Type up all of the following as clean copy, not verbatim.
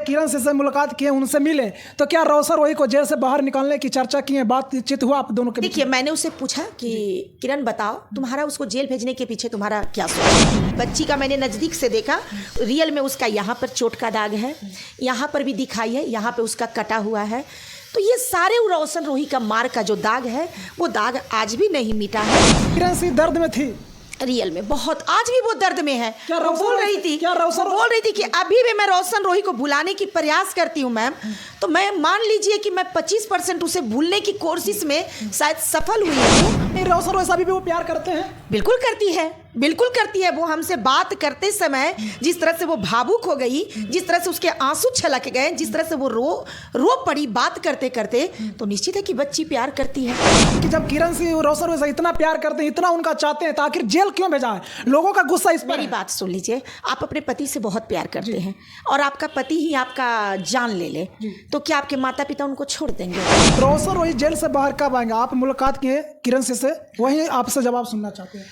किरण से मुलाकात किए, उनसे मिले, तो क्या रोशन रोही को जेल से बाहर निकालने की चर्चा की है, बातचीत हुआ आप दोनों के बीच? देखिए, मैंने उससे पूछा कि किरण बताओ तुम्हारा उसको जेल भेजने के पीछे तुम्हारा क्या सोच है। बच्ची का मैंने नज़दीक से देखा, रियल में उसका यहाँ पर चोट का दाग है, यहाँ पर भी दिखाई है, यहाँ पे उसका कटा हुआ है। तो ये सारे रोशन रोही का मार का जो दाग है वो दाग आज भी नहीं मिटा है। किरण सिंह दर्द में थी, रियल में बहुत, आज भी वो दर्द में है। क्या वो बोल रही थी कि अभी भी मैं रोशन रोही को भुलाने की प्रयास करती हूँ मैम, तो मैं मान लीजिए कि मैं 25% उसे भूलने की कोशिश में शायद सफल हुई हूँ। रोशन रोही अभी भी वो प्यार करते हैं? बिल्कुल करती है, बिल्कुल करती है। वो हमसे बात करते समय जिस तरह से वो भावुक हो गई, जिस तरह से उसके आंसू छलक गए, जिस तरह से वो रो पड़ी बात करते करते, तो निश्चित है कि बच्ची प्यार करती है। कि जब किरण सिंह रोशन रोही इतना प्यार करते हैं, इतना उनका चाहते हैं, तो आखिर जेल क्यों भेजा है? लोगों का गुस्सा इस पर। मेरी बात सुन लीजिए, आप अपने पति से बहुत प्यार करते हैं और आपका पति ही आपका जान ले ले, तो क्या आपके माता पिता उनको छोड़ देंगे? रोशन रोही जेल से बाहर कब आएंगे? आप मुलाकात किए किरण सिंह से, वही आपसे जवाब सुनना चाहते हैं।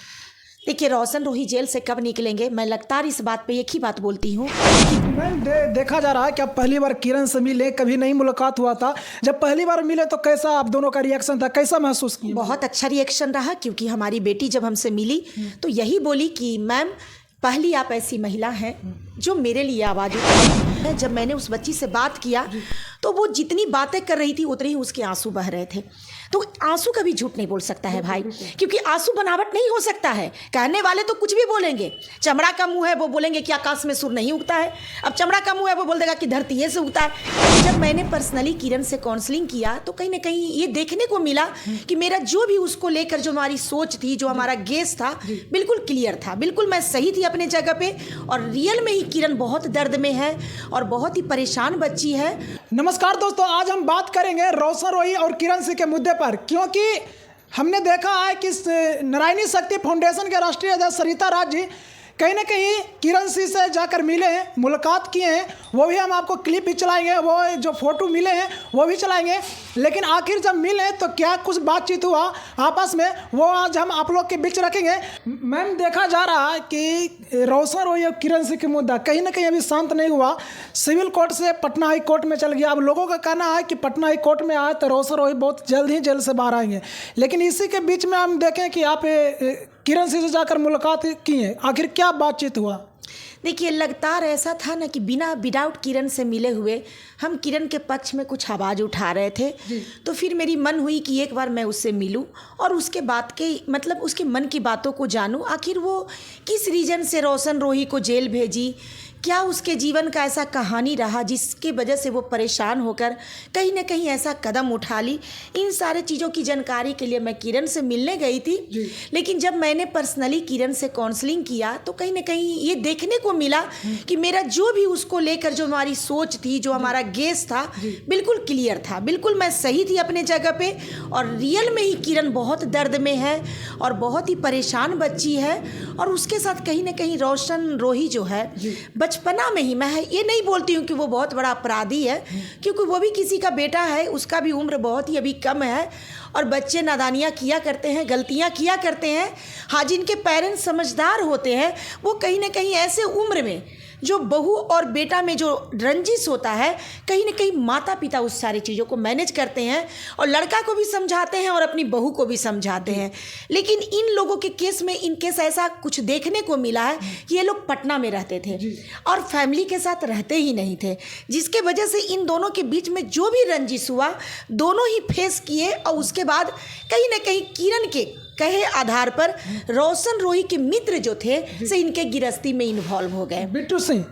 देखिए, रोशन रोही जेल से कब निकलेंगे, मैं लगातार इस बात पे एक ही बात बोलती हूँ। मैम देखा जा रहा है कि आप पहली बार किरण से मिले, कभी नहीं मुलाकात हुआ था। जब पहली बार मिले तो कैसा आप दोनों का रिएक्शन था, कैसा महसूस किया? बहुत अच्छा रिएक्शन रहा, क्योंकि हमारी बेटी जब हमसे मिली तो यही बोली कि मैम पहली आप ऐसी महिला हैं जो मेरे लिए आवाज़ उठाई। जब मैंने उस बच्ची से बात किया तो वो जितनी बातें कर रही थी उतने ही उसके आंसू बह रहे थे। तो आंसू कभी झूठ नहीं बोल सकता है भाई, क्योंकि आंसू बनावट नहीं हो सकता है। कहने वाले तो कुछ भी बोलेंगे। चमड़ा का मुंह है वो बोलेंगे कि आकाश में सूर नहीं उगता है, अब चमड़ा का मुंह है वो बोल देगा कि धरती से उगता है। जब मैंने पर्सनली किरण से काउंसलिंग किया तो कहीं ना कहीं ये देखने को मिला कि मेरा जो भी उसको लेकर जो हमारी सोच थी, जो हमारा गेस था, बिल्कुल क्लियर था, बिल्कुल मैं सही थी अपने जगह पे। और रियल में ही किरण बहुत दर्द में है और बहुत ही परेशान बच्ची है। नमस्कार दोस्तों, आज हम बात करेंगे रोशन रोही और किरण सिंह के मुद्दे पर, क्योंकि हमने देखा है कि नारायणी शक्ति फाउंडेशन के राष्ट्रीय अध्यक्ष सरिता राज जी कहीं ना कहीं किरण सिंह से जाकर मिले हैं, मुलाकात किए हैं। वो भी हम आपको क्लिप भी चलाएंगे, वो जो फोटो मिले हैं वो भी चलाएंगे। लेकिन आखिर जब मिले तो क्या कुछ बातचीत हुआ आपस में, वो आज हम आप लोग के बीच रखेंगे। मैम, देखा जा रहा है कि रोशन रोही और किरण सिंह का मुद्दा कहीं ना कहीं अभी शांत नहीं हुआ। सिविल कोर्ट से पटना हाई कोर्ट में चल गया। अब लोगों का कहना है कि पटना हाई कोर्ट में आए तो रोशन रोही बहुत जल्द ही जेल से बाहर आएंगे। लेकिन इसी के बीच में हम देखें कि आप किरण सिंह से जाकर मुलाकात की है, आखिर क्या बातचीत हुआ? देखिए, लगातार ऐसा था ना कि विदाउट किरण से मिले हुए हम किरण के पक्ष में कुछ आवाज़ उठा रहे थे। तो फिर मेरी मन हुई कि एक बार मैं उससे मिलूं और उसके बाद के मतलब उसके मन की बातों को जानूं। आखिर वो किस रीज़न से रोशन रोही को जेल भेजी, क्या उसके जीवन का ऐसा कहानी रहा जिसकी वजह से वो परेशान होकर कहीं ना कहीं ऐसा कदम उठा ली। इन सारे चीज़ों की जानकारी के लिए मैं किरण से मिलने गई थी। लेकिन जब मैंने पर्सनली किरण से काउंसलिंग किया तो कहीं ना कहीं ये देखने को मिला कि मेरा जो भी उसको लेकर जो हमारी सोच थी, जो हमारा गेस था, बिल्कुल क्लियर था, बिल्कुल मैं सही थी अपने जगह पे। और रियल में ही किरण बहुत दर्द में है और बहुत ही परेशान बच्ची है। और उसके साथ कहीं ना कहीं रोशन रोही जो है बचपना में ही, मैं ये नहीं बोलती हूँ कि वो बहुत बड़ा अपराधी है, क्योंकि वो भी किसी का बेटा है, उसका भी उम्र बहुत ही अभी कम है और बच्चे नादानियाँ किया करते हैं, गलतियाँ किया करते हैं। हाँ, जिनके पेरेंट्स समझदार होते हैं वो कहीं ना कहीं ऐसे उम्र में जो बहू और बेटा में जो रंजिश होता है, कहीं ना कहीं माता पिता उस सारी चीज़ों को मैनेज करते हैं और लड़का को भी समझाते हैं और अपनी बहू को भी समझाते हैं। लेकिन इन लोगों के केस में इन केस ऐसा कुछ देखने को मिला है कि ये लोग पटना में रहते थे और फैमिली के साथ रहते ही नहीं थे, जिसके वजह से इन दोनों के बीच में जो भी रंजिश हुआ दोनों ही फेस किए। और उसके बाद कहीं ना कहीं किरण के कहे आधार पर रोशन रोही के मित्र जो थे से इनके गिरस्ती में इन्वॉल्व हो गए। बिट्टू सिंह,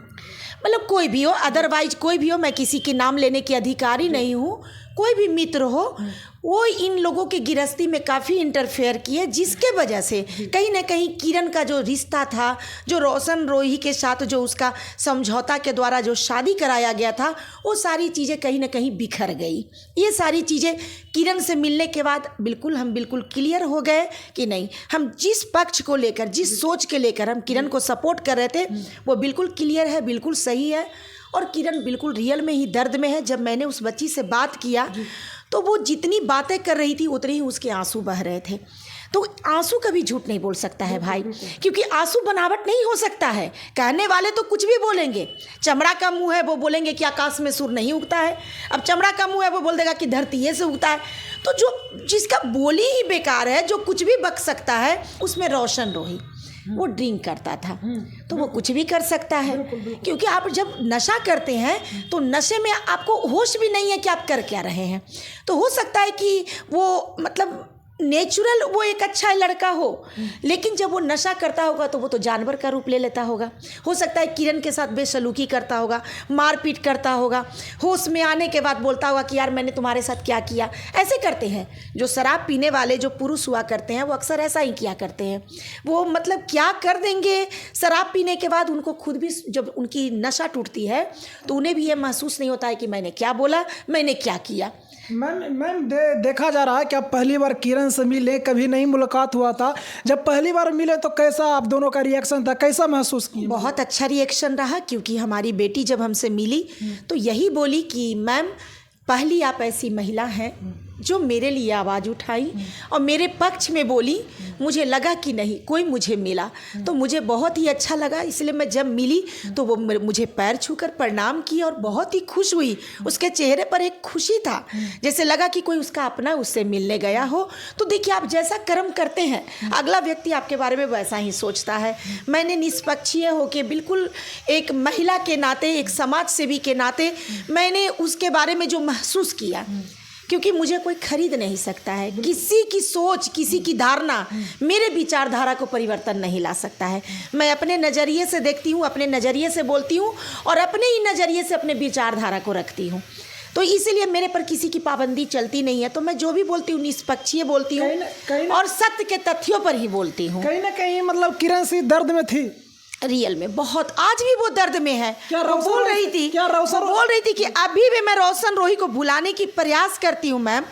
मतलब कोई भी हो, अदरवाइज कोई भी हो, मैं किसी के नाम लेने की अधिकारी नहीं हूँ, कोई भी मित्र हो, वो इन लोगों के गिरस्ती में काफ़ी इंटरफेयर किए, जिसके वजह से कहीं ना कहीं किरण का जो रिश्ता था, जो रोशन रोही के साथ जो उसका समझौता के द्वारा जो शादी कराया गया था, वो सारी चीज़ें कहीं ना कहीं बिखर गई। ये सारी चीज़ें किरण से मिलने के बाद हम बिल्कुल क्लियर हो गए कि नहीं, हम जिस पक्ष को लेकर, जिस सोच के लेकर हम किरण को सपोर्ट कर रहे थे वो बिल्कुल क्लियर है, बिल्कुल सही है। और किरण बिल्कुल रियल में ही दर्द में है। जब मैंने उस बच्ची से बात किया तो वो जितनी बातें कर रही थी उतने ही उसके आंसू बह रहे थे। तो आंसू कभी झूठ नहीं बोल सकता है भाई, क्योंकि आंसू बनावट नहीं हो सकता है। कहने वाले तो कुछ भी बोलेंगे। चमड़ा का मुंह है वो बोलेंगे कि आकाश में सूर्य नहीं उगता है, अब चमड़ा का मुंह है वो बोल देगा कि धरती ये से उगता है। तो जो जिसका बोली ही बेकार है, जो कुछ भी बक सकता है, उसमें रोशन रोही वो ड्रिंक करता था, तो वो कुछ भी कर सकता है। क्योंकि आप जब नशा करते हैं तो नशे में आपको होश भी नहीं है कि आप कर क्या रहे हैं। तो हो सकता है कि वो मतलब नेचुरल वो एक अच्छा लड़का हो, लेकिन जब वो नशा करता होगा तो वो तो जानवर का रूप ले लेता होगा। हो सकता है किरण के साथ बेसलूकी करता होगा, मारपीट करता होगा, होश में आने के बाद बोलता होगा कि यार मैंने तुम्हारे साथ क्या किया। ऐसे करते हैं जो शराब पीने वाले जो पुरुष हुआ करते हैं, वो अक्सर ऐसा ही किया करते हैं। वो मतलब क्या कर देंगे शराब पीने के बाद, उनको खुद भी जब उनकी नशा टूटती है तो उन्हें भी ये महसूस नहीं होता है कि मैंने क्या बोला, मैंने क्या किया। मैम देखा जा रहा है कि आप पहली बार किरण से मिले, कभी नहीं मुलाकात हुआ था। जब पहली बार मिले तो कैसा आप दोनों का रिएक्शन था, कैसा महसूस किया? बहुत अच्छा रिएक्शन रहा, क्योंकि हमारी बेटी जब हमसे मिली तो यही बोली कि मैम पहली आप ऐसी महिला हैं जो मेरे लिए आवाज़ उठाई और मेरे पक्ष में बोली। मुझे लगा कि नहीं कोई मुझे मिला, तो मुझे बहुत ही अच्छा लगा। इसलिए मैं जब मिली तो वो मुझे पैर छूकर प्रणाम की और बहुत ही खुश हुई। उसके चेहरे पर एक खुशी था, जैसे लगा कि कोई उसका अपना उससे मिलने गया हो। तो देखिए, आप जैसा कर्म करते हैं अगला व्यक्ति आपके बारे में वैसा ही सोचता है। मैंने निष्पक्षीय होकर बिल्कुल एक महिला के नाते, एक समाज सेवी के नाते मैंने उसके बारे में जो महसूस किया, क्योंकि मुझे कोई खरीद नहीं सकता है। किसी की सोच, किसी की धारणा मेरे विचारधारा को परिवर्तन नहीं ला सकता है। मैं अपने नज़रिए से देखती हूँ, अपने नज़रिए से बोलती हूँ और अपने ही नज़रिए से अपने विचारधारा को रखती हूँ। तो इसीलिए मेरे पर किसी की पाबंदी चलती नहीं है। तो मैं जो भी बोलती हूँ निष्पक्षीय बोलती हूँ और सत्य के तथ्यों पर ही बोलती हूँ। कहीं ना कहीं मतलब किरण सिंह दर्द में थी, रियल में बहुत, आज भी वो दर्द में है। वो बोल रही थी कि अभी भी मैं रोशन रोही को भुलाने की प्रयास करती हूँ मैम।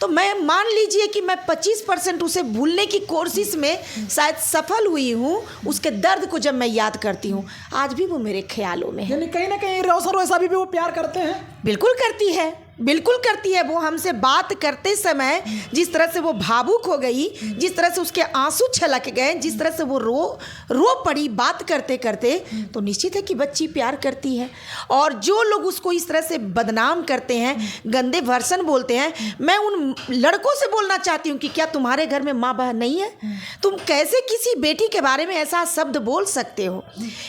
तो मैं मान लीजिए कि मैं 25% उसे भूलने की कोशिश में शायद सफल हुई हूँ। उसके दर्द को जब मैं याद करती हूँ, आज भी वो मेरे ख्यालों में है। यानी कहीं ना कहीं रोशन रोही अभी भी वो प्यार करते हैं? बिल्कुल करती है, बिल्कुल करती है। वो हमसे बात करते समय जिस तरह से वो भावुक हो गई, जिस तरह से उसके आंसू छलक गए, जिस तरह से वो रो पड़ी बात करते करते, तो निश्चित है कि बच्ची प्यार करती है। और जो लोग उसको इस तरह से बदनाम करते हैं, गंदे वर्सन बोलते हैं, मैं उन लड़कों से बोलना चाहती हूँ कि क्या तुम्हारे घर में माँ बहन नहीं है? तुम कैसे किसी बेटी के बारे में ऐसा शब्द बोल सकते हो?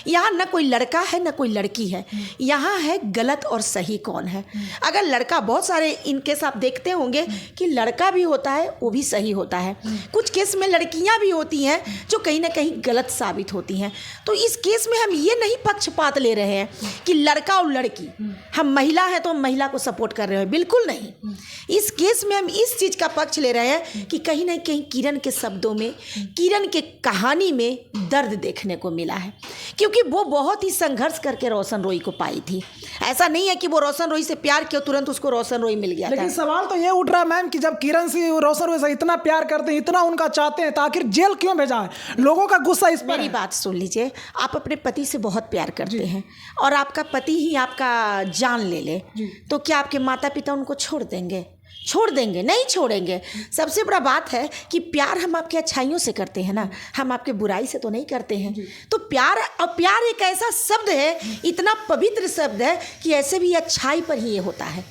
यहाँ न कोई लड़का है न कोई लड़की है, यहाँ है गलत और सही कौन है। अगर लड़का, बहुत सारे इन केस आप देखते होंगे कि लड़का भी होता है वो भी सही होता है, कुछ केस में लड़कियां भी होती हैं जो कहीं ना कहीं गलत साबित होती हैं। तो इस केस में हम ये नहीं पक्षपात ले रहे हैं कि लड़का और लड़की, हम महिला हैं तो हम महिला को सपोर्ट कर रहे हैं, बिल्कुल नहीं। इस केस में हम इस चीज़ का पक्ष ले रहे हैं कि कहीं ना कहीं किरण के शब्दों में, किरण के कहानी में दर्द देखने को मिला है, क्योंकि वो बहुत ही संघर्ष करके रोशन रोही को पाई थी। ऐसा नहीं है कि वो रोशन रोही से प्यार किया तुरंत उसको रोशन रोही मिल गया। लेकिन सवाल तो ये उठ रहा है मैम कि जब किरण सिंह रोशन रोही से इतना प्यार करते हैं, इतना उनका चाहते हैं, तो आखिर जेल क्यों भेजा है? लोगों का गुस्सा इस पर। मेरी बात सुन लीजिए, आप अपने पति से बहुत प्यार करते हैं और आपका पति ही आपका जान ले ले, तो क्या आपके माता पिता उनको छोड़ देंगे? छोड़ देंगे? नहीं छोड़ेंगे। सबसे बड़ा बात है कि प्यार हम आपके अच्छाइयों से करते हैं ना, हम आपके बुराई से तो नहीं करते हैं। तो प्यार, और प्यार एक ऐसा शब्द है, इतना पवित्र शब्द है कि ऐसे भी अच्छाई पर ही ये होता है,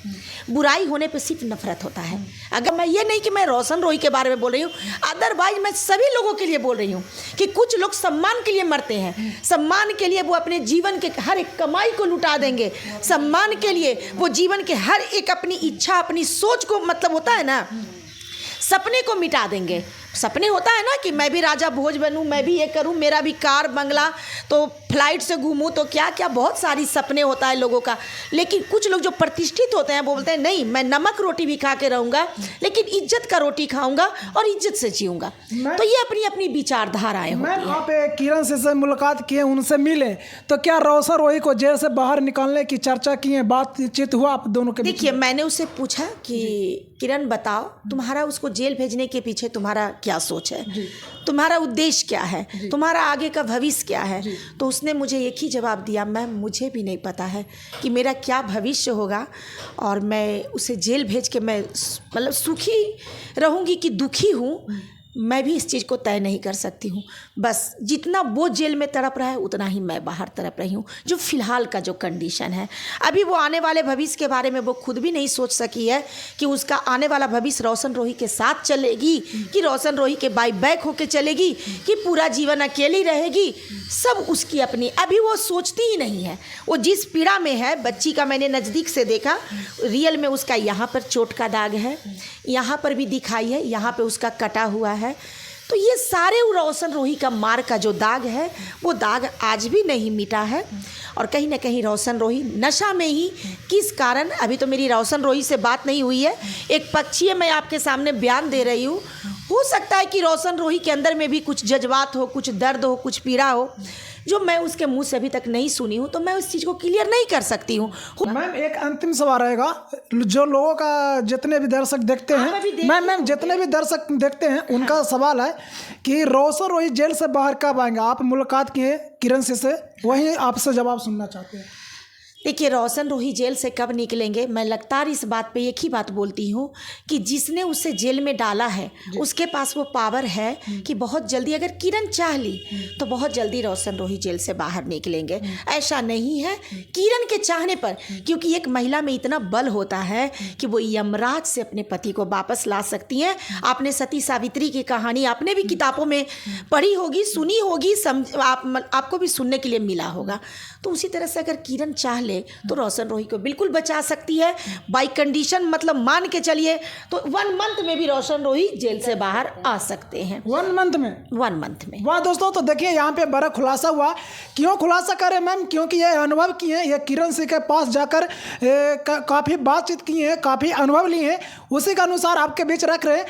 बुराई होने पे सिर्फ नफरत होता है। अगर मैं ये नहीं कि मैं रोशन रोही के बारे में बोल रही हूँ, अदरवाइज मैं सभी लोगों के लिए बोल रही हूँ कि कुछ लोग सम्मान के लिए मरते हैं, सम्मान के लिए वो अपने जीवन के हर एक कमाई को लुटा देंगे, सम्मान के लिए वो जीवन के हर एक अपनी इच्छा, अपनी सोच को, मतलब होता है ना, सपने को मिटा देंगे। सपने होता है ना कि मैं भी राजा भोज बनूं, मैं भी ये करूं, मेरा भी कार बंगला, तो फ्लाइट से घूमूं, तो क्या क्या बहुत सारी सपने होता है लोगों का। लेकिन कुछ लोग जो प्रतिष्ठित होते हैं वो बोलते हैं नहीं, मैं नमक रोटी भी खा के रहूँगा लेकिन इज्जत का रोटी खाऊंगा और इज्जत से जीऊँगा। तो ये अपनी अपनी विचारधाराएं होती हैं। आप किरण से मुलाकात किए, उनसे मिले, तो क्या रोशन रोही को जेल से बाहर निकालने की चर्चा की है, बातचीत हुआ आप दोनों के? देखिए, मैंने उससे पूछा कि किरण बताओ, तुम्हारा उसको जेल भेजने के पीछे तुम्हारा क्या सोच है, तुम्हारा उद्देश्य क्या है, तुम्हारा आगे का भविष्य क्या है? तो उसने मुझे एक ही जवाब दिया, मैम मुझे भी नहीं पता है कि मेरा क्या भविष्य होगा, और मैं उसे जेल भेज के मैं मतलब सुखी रहूँगी कि दुखी हूँ, मैं भी इस चीज़ को तय नहीं कर सकती हूँ। बस जितना वो जेल में तड़प रहा है उतना ही मैं बाहर तड़प रही हूँ। जो फ़िलहाल का जो कंडीशन है, अभी वो आने वाले भविष्य के बारे में वो खुद भी नहीं सोच सकी है कि उसका आने वाला भविष्य रोशन रोही के साथ चलेगी कि रोशन रोही के बाई बैक होके चलेगी कि पूरा जीवन अकेली रहेगी। सब उसकी अपनी, अभी वो सोचती ही नहीं है। वो जिस पीड़ा में है, बच्ची का मैंने नज़दीक से देखा, रियल में उसका यहाँ पर चोट का दाग है, यहाँ पर भी दिखाई है, यहाँ पे उसका कटा हुआ है। तो ये सारे रोशन रोही का मार का जो दाग है वो दाग आज भी नहीं मिटा है। और कहीं ना कहीं रोशन रोही नशा में ही, किस कारण, अभी तो मेरी रोशन रोही से बात नहीं हुई है, एक पक्षीय मैं आपके सामने बयान दे रही हूँ। हो सकता है कि रोशन रोही के अंदर में भी कुछ जज्बात हो, कुछ दर्द हो, कुछ पीड़ा हो जो मैं उसके मुंह से अभी तक नहीं सुनी हूँ, तो मैं उस चीज़ को क्लियर नहीं कर सकती हूँ। मैम एक अंतिम सवाल रहेगा, जो लोगों का, जितने भी दर्शक देखते हैं, मैम जितने भी दर्शक देखते हैं उनका सवाल है कि रोशन रोही जेल से बाहर कब आएंगे? आप मुलाकात किए किरण से, वही आपसे जवाब सुनना चाहते हैं। देखिए, रोशन रोही जेल से कब निकलेंगे, मैं लगातार इस बात पे एक ही बात बोलती हूँ कि जिसने उसे जेल में डाला है उसके पास वो पावर है कि बहुत जल्दी, अगर किरण चाह ली तो बहुत जल्दी रोशन रोही जेल से बाहर निकलेंगे। ऐसा नहीं है किरण के चाहने पर, क्योंकि एक महिला में इतना बल होता है कि वो यमराज से अपने पति को वापस ला सकती हैं। आपने सती सावित्री की कहानी आपने भी किताबों में पढ़ी होगी, सुनी होगी, आपको भी सुनने के लिए मिला होगा। तो उसी तरह से अगर किरण चाह ले तो रोशन रोही को बिल्कुल बचा सकती है बाई कंडीशन, मतलब मान के चलिए तो 1 मंथ में भी रोशन रोही जेल से बाहर आ सकते हैं। 1 मंथ में? 1 मंथ में। वाह दोस्तों, तो देखिए यहाँ पे बड़ा खुलासा हुआ। क्यों खुलासा करें मैम? क्योंकि ये अनुभव किए हैं, ये किरण सिंह के पास जाकर काफ़ी बातचीत की है, काफ़ी अनुभव लिए हैं, उसी के अनुसार आपके बीच रख रहे हैं।